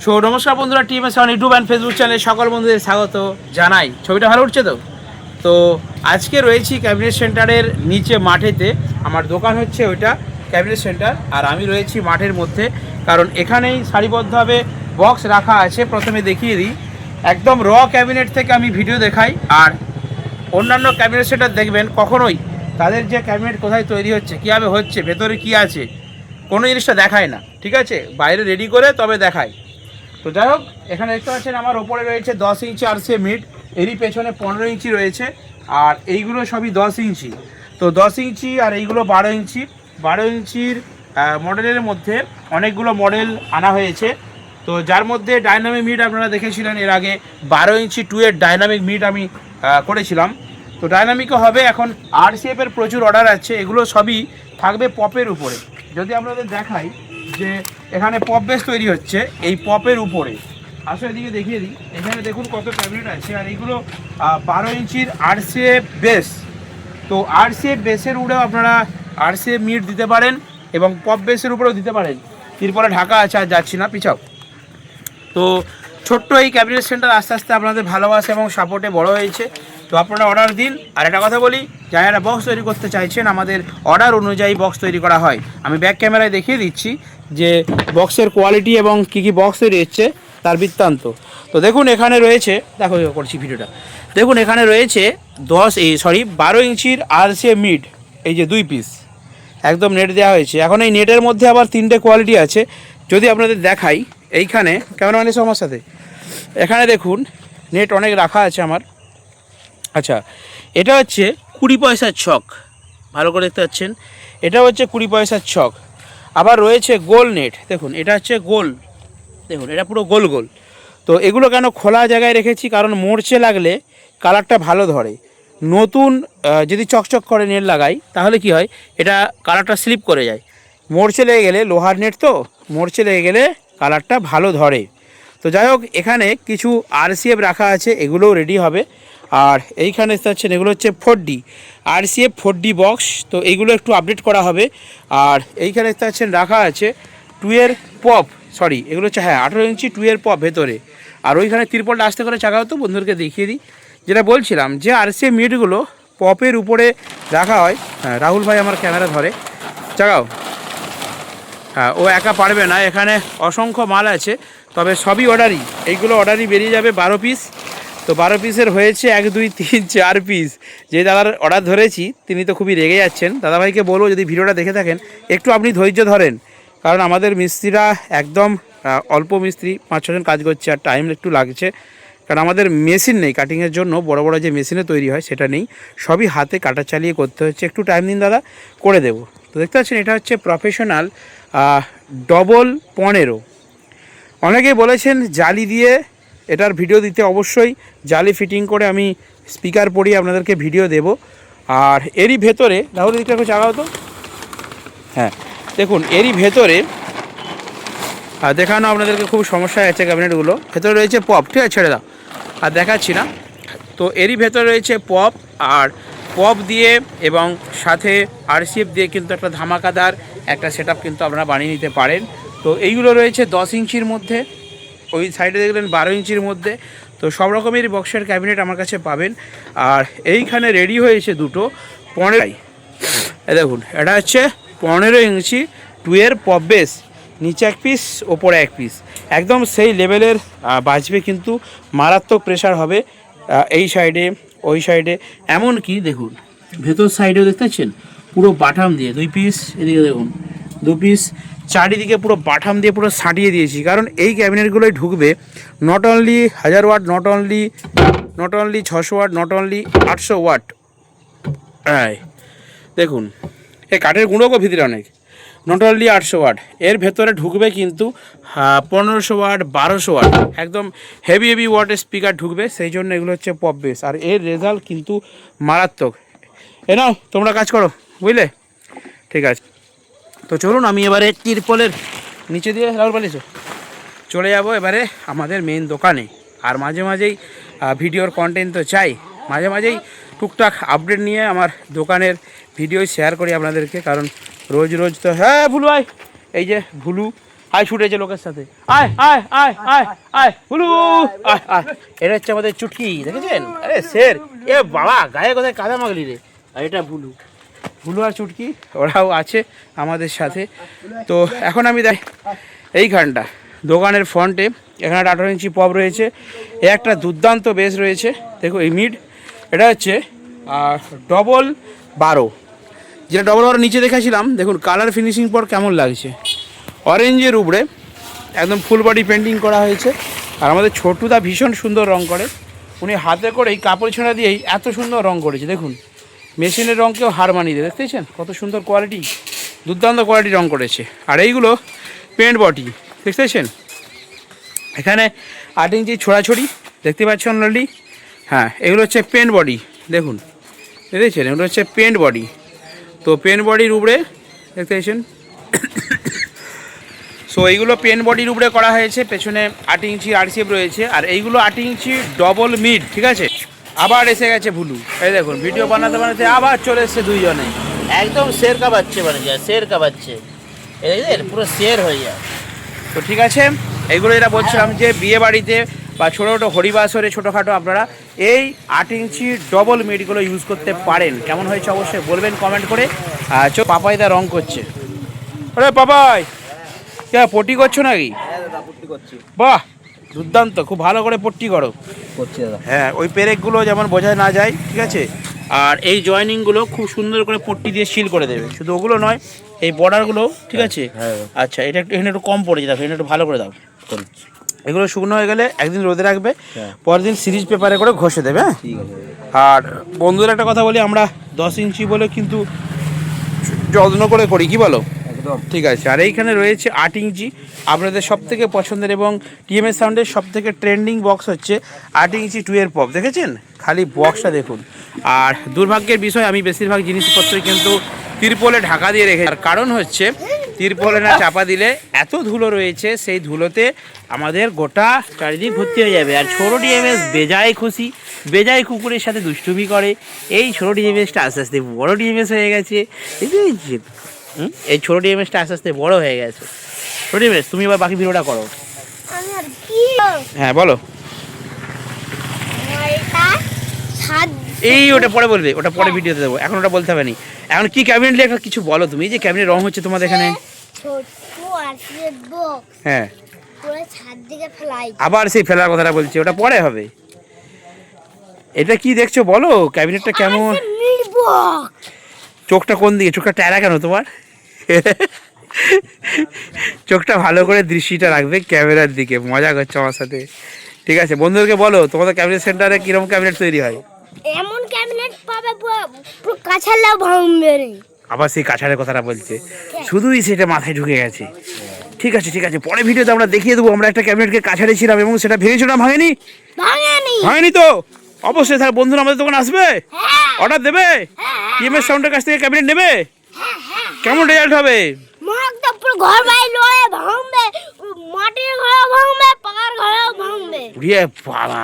So নমস্কার বন্ধুরা, TMS YouTube and Facebook চ্যানেলে সকল বন্ধুদের স্বাগত জানাই। ছবিটা ভালো উঠছে তো? তো আজকে রয়েছি ক্যাবিনেট সেন্টারের নিচে মাঠেতে। আমার দোকান হচ্ছে ওইটা ক্যাবিনেট সেন্টার, আর আমি রয়েছি মাঠের মধ্যে, কারণ এখানেই সারিবদ্ধভাবে বক্স রাখা আছে। প্রথমে দেখিয়ে দিই, একদম র ক্যাবিনেট থেকে আমি ভিডিও দেখাই। আর অন্যান্য ক্যাবিনেট সেন্টার দেখবেন কখনোই তাদের যে ক্যাবিনেট কোথায় তৈরি হচ্ছে, কীভাবে হচ্ছে, ভেতরে কী আছে, কোনো জিনিসটা দেখায় না, ঠিক আছে? বাইরে রেডি করে তবে দেখায়। তো যাই হোক, এখানে দেখতে পাচ্ছেন আমার ওপরে রয়েছে 10 ইঞ্চি আরসিএ মিড, এরই পেছনে 15 ইঞ্চি রয়েছে, আর এইগুলো সবই 10 ইঞ্চি। তো 10 ইঞ্চি আর এইগুলো 12 ইঞ্চি। 12 ইঞ্চির মডেলের মধ্যে অনেকগুলো মডেল আনা হয়েছে। তো যার মধ্যে ডাইনামিক মিড আপনারা দেখেছিলেন এর আগে, 12 ইঞ্চি 2 এর ডাইনামিক মিড আমি করেছিলাম। তো ডাইনামিকও হবে। এখন আরসিএফের প্রচুর অর্ডার আছে, এগুলো সবই থাকবে পপের উপরে। যদি আপনাদের দেখাই যে এখানে পপ বেস তৈরি হচ্ছে, এই পপের উপরে আসলে এদিকে দেখিয়ে দিই। এখানে দেখুন কত ক্যাবিনেট আছে, আর এইগুলো 12 ইঞ্চির আরসিএফ বেস। তো আরসিএফ বেসের উপরেও আপনারা আরসিএফ মিড দিতে পারেন এবং পপ বেসের উপরেও দিতে পারেন। এরপরে ঢাকা আছে, আর যাচ্ছি না, পিছাও। তো ছোট্ট এই ক্যাবিনেট সেন্টার আস্তে আস্তে আপনাদের ভালোবাসা এবং সাপোর্টে বড় হয়েছে। তো আপনারা অর্ডার দিন। আর একটা কথা বলি, যারা বক্স তৈরি করতে চাইছেন, আমাদের অর্ডার অনুযায়ী বক্স তৈরি করা হয়। আমি ব্যাক ক্যামেরায় দেখিয়ে দিচ্ছি যে বক্সের কোয়ালিটি এবং কী কী বক্স তৈরি হচ্ছে তার বৃত্তান্ত। তো দেখুন এখানে রয়েছে, দেখো করছি ভিডিওটা, দেখুন এখানে রয়েছে 12 ইঞ্চির আরসিএফ মিড, এই যে 2 পিস একদম নেট দেওয়া হয়েছে। এখন এই নেটের মধ্যে আবার 3টে কোয়ালিটি আছে। যদি আপনাদের দেখাই, এইখানে ক্যামেরাম্যান এসে আমার সাথে, এখানে দেখুন নেট অনেক রাখা আছে আমার। আচ্ছা, এটা হচ্ছে 20 পয়সার ছক, ভালো করে দেখতে পাচ্ছেন, এটা হচ্ছে 20 পয়সার ছক। আবার রয়েছে গোল নেট, দেখুন এটা হচ্ছে গোল, দেখুন এটা পুরো গোল গোল। তো এগুলো কেন খোলা জায়গায় রেখেছি, কারণ মোর্চে লাগলে কালারটা ভালো ধরে। নতুন যদি চকচক করে নেট লাগাই তাহলে কি হয়, এটা কালারটা স্লিপ করে যায়। মোর্চে লেগে গেলে, লোহার নেট তো, মোর্চে লেগে গেলে কালারটা ভালো ধরে। তো যাই হোক, এখানে কিছু আরসিএফ রাখা আছে, এগুলোও রেডি হবে। আর এইখানে পাচ্ছেন এগুলো হচ্ছে 4D আরসিএফ 4D বক্স। তো এইগুলো একটু আপডেট করা হবে। আর এইখানে পাচ্ছেন রাখা আছে 2 এর পপ, সরি এগুলো হচ্ছে 18 ইঞ্চি 2 এর পপ ভেতরে। আর ওইখানে তিরপলটা আস্তে করে চাকাও, তো বন্ধুদেরকে দেখিয়ে দিই। যেটা বলছিলাম যে আরসিএফ মিটগুলো পপের উপরে রাখা হয়। হ্যাঁ, রাহুল ভাই আমার ক্যামেরা ধরে, চাগাও। হ্যাঁ, ও একা পারবে না, এখানে অসংখ্য মাল আছে, তবে সবই অর্ডারই। এইগুলো অর্ডারই বেরিয়ে যাবে 12 পিস। তো 12 পিসের হয়েছে 1 2 3 4 পিস। যে দাদার অর্ডার ধরেছি তিনি তো খুবই রেগে যাচ্ছেন। দাদাভাইকে বলবো, যদি ভিডিওটা দেখে থাকেন একটু আপনি ধৈর্য ধরেন, কারণ আমাদের মিস্ত্রিরা একদম অল্প মিস্ত্রি, 5-6 জন কাজ করছে, আর টাইম একটু লাগছে, কারণ আমাদের মেশিন নেই কাটিংয়ের জন্য। বড় বড় যে মেশিনে তৈরি হয় সেটা নেই, সবই হাতে কাটা চালিয়ে করতে হচ্ছে। একটু টাইম দিন দাদা, করে দেবো। তো দেখতে পাচ্ছেন এটা হচ্ছে প্রফেশনাল ডবল 15। অনেকেই বলেছেন জালি দিয়ে এটার ভিডিও দিতে, অবশ্যই জালি ফিটিং করে আমি স্পিকার পরিয়ে আপনাদেরকে ভিডিও দেব। আর এরই ভেতরে, রাহুল দিকটা একটু চাগাও তো। হ্যাঁ, দেখুন এরই ভেতরে দেখানো আপনাদেরকে খুব সমস্যা আছে। ক্যাবিনেটগুলো ভেতরে রয়েছে পপ, ঠিক আছে, ছেড়ে দাও, আর দেখাচ্ছি না। তো এরই ভেতরে রয়েছে পপ, আর পপ দিয়ে এবং সাথে আরসিএফ দিয়ে কিন্তু একটা ধামাকাদার একটা সেটআপ কিন্তু আপনারা বানিয়ে নিতে পারেন। তো এইগুলো রয়েছে 10 ইঞ্চির মধ্যে, ওই সাইডে দেখলেন 12 ইঞ্চির মধ্যে। তো সব রকমেরই বক্সের ক্যাবিনেট আমার কাছে পাবেন। আর এইখানে রেডি হয়েছে দুটো 15। দেখুন এটা হচ্ছে 15 ইঞ্চি 2 এর পপ বেস, নিচে 1 পিস ওপরে 1 পিস, একদম সেই লেভেলের বাজবে, কিন্তু মারাত্মক প্রেশার হবে এই সাইডে ওই সাইডে। এমনকি দেখুন ভেতর সাইডেও দেখতে পাচ্ছেন পুরো বাটাম দিয়ে 2 পিস, এদিকে দেখুন 2 পিস, চারিদিকে পুরো বাটাম দিয়ে পুরো সাঁটিয়ে দিয়েছি। কারণ এই ক্যাবিনেটগুলোই ঢুকবে not only 1000 watt, not only 600 watt, not only 800 watt. হ্যাঁ দেখুন এই কাঠের গুঁড়োকও ভিতরে অনেক, নট অনলি 800 ওয়াট, এর ভেতরে ঢুকবে কিন্তু 1500 ওয়াট, 1200 ওয়াট, একদম হেভি ওয়াটের স্পিকার ঢুকবে। সেই জন্য এগুলো হচ্ছে পপ বেস, আর এর রেজাল্ট কিন্তু মারাত্মক। নাও তোমরা কাজ করো, বুঝলে, ঠিক আছে। তো চলুন আমি এবারে তিরপলের নিচে দিয়ে রাহুল পালিয়েছো চলে যাব এবারে আমাদের মেন দোকানে। আর মাঝে মাঝেই ভিডিওর কন্টেন্ট তো চাই, মাঝে মাঝেই টুকটাক আপডেট নিয়ে আমার দোকানের ভিডিও শেয়ার করি আপনাদেরকে, কারণ রোজ রোজ তো, হ্যাঁ ভুলু ভাই, এই যে ভুলু আয় ছুটেছে লোকের সাথে, আয় আয় আয় আয় আয় হুলু, আয় আয়। এটা হচ্ছে আমাদের চুটকি, দেখেছেন? আরে শের, এ বাবা গায়ে কোথায় কাদা মাগলি রে। আর এটা ভুলু, ভুলু আর চুটকি ওরাও আছে আমাদের সাথে। তো এখন আমি দেখ এইখানটা দোকানের ফ্রন্টে এখানে 18 ইঞ্চি পপ রয়েছে, এ একটা দুর্দান্ত বেস রয়েছে। দেখো এই মিড, এটা হচ্ছে ডবল 12, যেটা ডবল 12 নিচে দেখেছিলাম। দেখুন কালার ফিনিশিং পর কেমন লাগছে, অরেঞ্জের উপরে একদম ফুল বডি পেন্টিং করা হয়েছে। আর আমাদের ছোটুদা ভীষণ সুন্দর রং করে, উনি হাতে করেই কাপড় ছেঁড়া দিয়েই এত সুন্দর রং করেছে। দেখুন মেশিনের রঙকেও হার মানিয়ে দেয়, দেখতেছেন কত সুন্দর কোয়ালিটি, দুর্দান্ত কোয়ালিটি রং করেছে। আর এইগুলো পেন্ট বডি দেখতেছেন, এখানে 8 ইঞ্চি ছোড়াছড়ি দেখতে পাচ্ছেন অলরেডি। হ্যাঁ এগুলো হচ্ছে পেন্ট বডি, দেখুন দেখেছেন এগুলো হচ্ছে পেন্ট বডি। তো পেন্ট বডির উপরে দেখতেছেন, সো এইগুলো পেন বডির উপরে করা হয়েছে, পেছনে 8 ইঞ্চি আরসিএফ রয়েছে। আর এইগুলো 8 ইঞ্চি ডবল মিড, ঠিক আছে। আবার এসে গেছে ভুলু, এই দেখুন ভিডিও বানাতে বানাতে আবার চলে এসছে দুইজনে, একদম শের কাবাচ্ছে, মানে যায় শের কাবাচ্ছে, এই পুরো শের হয়ে যায়। তো ঠিক আছে, এইগুলো যেটা বলছিলাম যে বিয়ে বাড়িতে বা ছোটো ছোটো হরিবাসরে ছোটোখাটো আপনারা এই 8 ইঞ্চি ডবল মিডগুলো ইউজ করতে পারেন। কেমন হয়েছে অবশ্যই বলবেন কমেন্ট করে। পাপাইদা রং করছে, আরে পাপাই কে পট্টি করছো নাকি? বাহ দুর্দান্ত, খুব ভালো করে পট্টি করো। হ্যাঁ ওই পেরেকগুলো যেমন বোঝায় না যায়, ঠিক আছে। আর এই জয়েনিংগুলো খুব সুন্দর করে পট্টি দিয়ে সিল করে দেবে। শুধু ওগুলো নয়, এই বর্ডারগুলো, ঠিক আছে। আচ্ছা এটা একটু এখানে একটু কম পড়েছে, দেখো এখানে একটু ভালো করে দাও। এগুলো শুকনো হয়ে গেলে একদিন রোদে রাখবে, পরের দিন সিরিজ পেপারে করে ঘষে দেবে। হ্যাঁ আর বন্ধুদের একটা কথা বলি, আমরা 10 ইঞ্চি বলে কিন্তু যত্ন করে করি, কি বলো? ঠিক আছে। আর এইখানে রয়েছে 8 ইঞ্চি, আপনাদের সব থেকে পছন্দের এবং টিএমএস সাউন্ডের সব থেকে ট্রেন্ডিং বক্স হচ্ছে 8 ইঞ্চি 2 এর পপ, দেখেছেন? খালি বক্সটা দেখুন। আর দুর্ভাগ্যের বিষয়, আমি বেশিরভাগ জিনিসপত্রই কিন্তু তিরপলে ঢাকা দিয়ে রেখে, আর কারণ হচ্ছে তিরপলে না চাপা দিলে এত ধুলো রয়েছে, সেই ধুলোতে আমাদের গোটা চারিদিক ভর্তি হয়ে যাবে। আর ছোটো টিএমএস বেজায় খুশি, বেজায় কুকুরের সাথে দুষ্টুমি করে। এই ছোটো টিএমএসটা আস্তে আস্তে বড়ো টিএমএস হয়ে গেছে, এই ছোটো টিএমএসটা আস্তে আস্তে বড় হয়ে গেছে। ছোটো টিএমএস তুমি এবার বাকি ভিডিওটা করো। হ্যাঁ বলো। এই ওটা পরে বলবে, ওটা পরে ভিডিওতে দেবো, এখন ওটা বলতে হবে না। এখন কি ক্যাবিনেট নিয়ে একটা কিছু বলো তুমি, এই যে ক্যাবিনেট রং হচ্ছে তোমাদের এখানে। হ্যাঁ আবার সেই ফেলার কথাটা বলছি, ওটা পরে হবে। এটা কি দেখছো বলো, ক্যাবিনেটটা কেমন? চোখটা কোন দিকে, চোখটা ট্যারা কেন তোমার? চোখটা ভালো করে দৃষ্টিটা রাখবে ক্যামেরার দিকে, মজা করছো আমার সাথে। ঠিক আছে বন্ধুদেরকে বলো তোমাদের ক্যাবিনেট সেন্টারে কিরকম ক্যাবিনেট তৈরি হয়। এমন ক্যাবিনেট পাবে পুরো কাছালা ভাঙবে। আবার সেই কাছাড়ের কথাটা বলছে, শুধুই সেটা মাথায় ঢুকে গেছে। ঠিক আছে ঠিক আছে, পরে ভিডিওতে আমরা দেখিয়ে দেবো আমরা একটা ক্যাবিনেটকে কাছাড়ে ছিলাম এবং সেটা ভেঙেছিল না ভাঙেনি? ভাঙেনি তো অবশ্যই। তাহলে বন্ধুরা আমাদের দোকানে আসবে, অর্ডার দেবে, টিএমএস সাউন্ডের কাছ থেকে ক্যাবিনেট নেবে, কেমন রেজাল্ট হবে? ঘর বাইরে ভাঙবে, মাটির ঘর ভাঙবে, পাকার ঘর ভাঙবে। বাবা